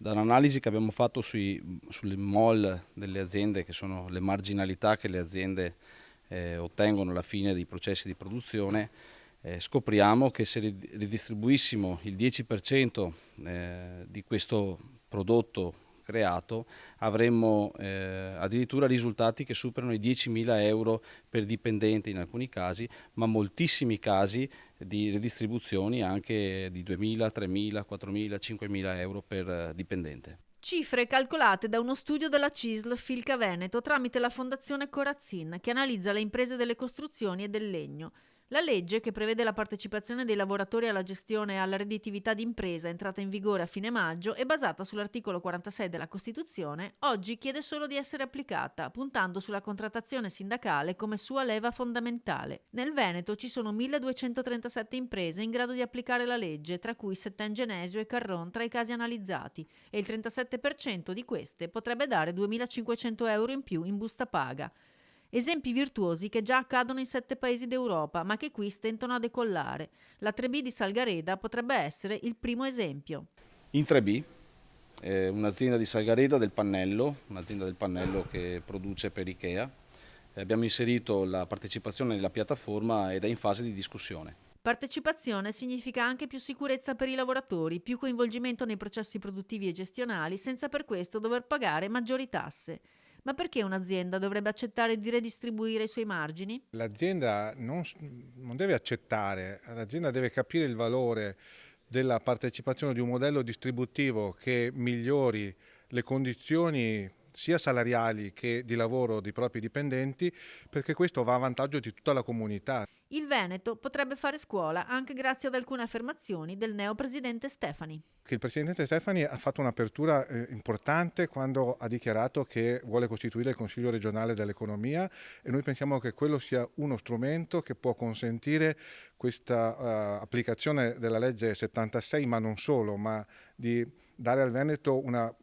Da un'analisi che abbiamo fatto sulle MOL delle aziende, che sono le marginalità che le aziende ottengono alla fine dei processi di produzione, scopriamo che se ridistribuissimo il 10% di questo prodotto creato avremmo addirittura risultati che superano i 10.000 euro per dipendente in alcuni casi, ma moltissimi casi di ridistribuzioni anche di 2.000, 3.000, 4.000, 5.000 euro per dipendente. Cifre calcolate da uno studio della CISL Filca Veneto tramite la Fondazione Corazzin, che analizza le imprese delle costruzioni e del legno. La legge, che prevede la partecipazione dei lavoratori alla gestione e alla redditività d'impresa, entrata in vigore a fine maggio, e basata sull'articolo 46 della Costituzione, oggi chiede solo di essere applicata, puntando sulla contrattazione sindacale come sua leva fondamentale. Nel Veneto ci sono 1237 imprese in grado di applicare la legge, tra cui Setten Genesio e Carron tra i casi analizzati, e il 37% di queste potrebbe dare 2.500 euro in più in busta paga. Esempi virtuosi che già accadono in 7 paesi d'Europa, ma che qui stentano a decollare. La 3B di Salgareda potrebbe essere il primo esempio. In 3B, un'azienda di Salgareda un'azienda del pannello che produce per Ikea, abbiamo inserito la partecipazione nella piattaforma ed è in fase di discussione. Partecipazione significa anche più sicurezza per i lavoratori, più coinvolgimento nei processi produttivi e gestionali, senza per questo dover pagare maggiori tasse. Ma perché un'azienda dovrebbe accettare di redistribuire i suoi margini? L'azienda non deve accettare, l'azienda deve capire il valore della partecipazione di un modello distributivo che migliori le condizioni sia salariali che di lavoro dei propri dipendenti, perché questo va a vantaggio di tutta la comunità. Il Veneto potrebbe fare scuola anche grazie ad alcune affermazioni del neopresidente Stefani. Che il Presidente Stefani ha fatto un'apertura importante quando ha dichiarato che vuole costituire il Consiglio regionale dell'economia, e noi pensiamo che quello sia uno strumento che può consentire questa applicazione della legge 76, ma non solo, ma di dare al Veneto una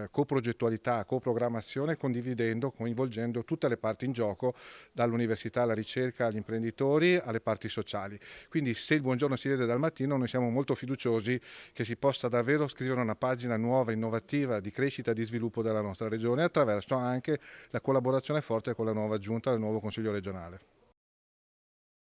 coprogettualità, coprogrammazione, condividendo, coinvolgendo tutte le parti in gioco, dall'università alla ricerca, agli imprenditori, alle parti sociali. Quindi se il buongiorno si vede dal mattino, noi siamo molto fiduciosi che si possa davvero scrivere una pagina nuova, innovativa, di crescita e di sviluppo della nostra regione, attraverso anche la collaborazione forte con la nuova giunta del nuovo Consiglio regionale.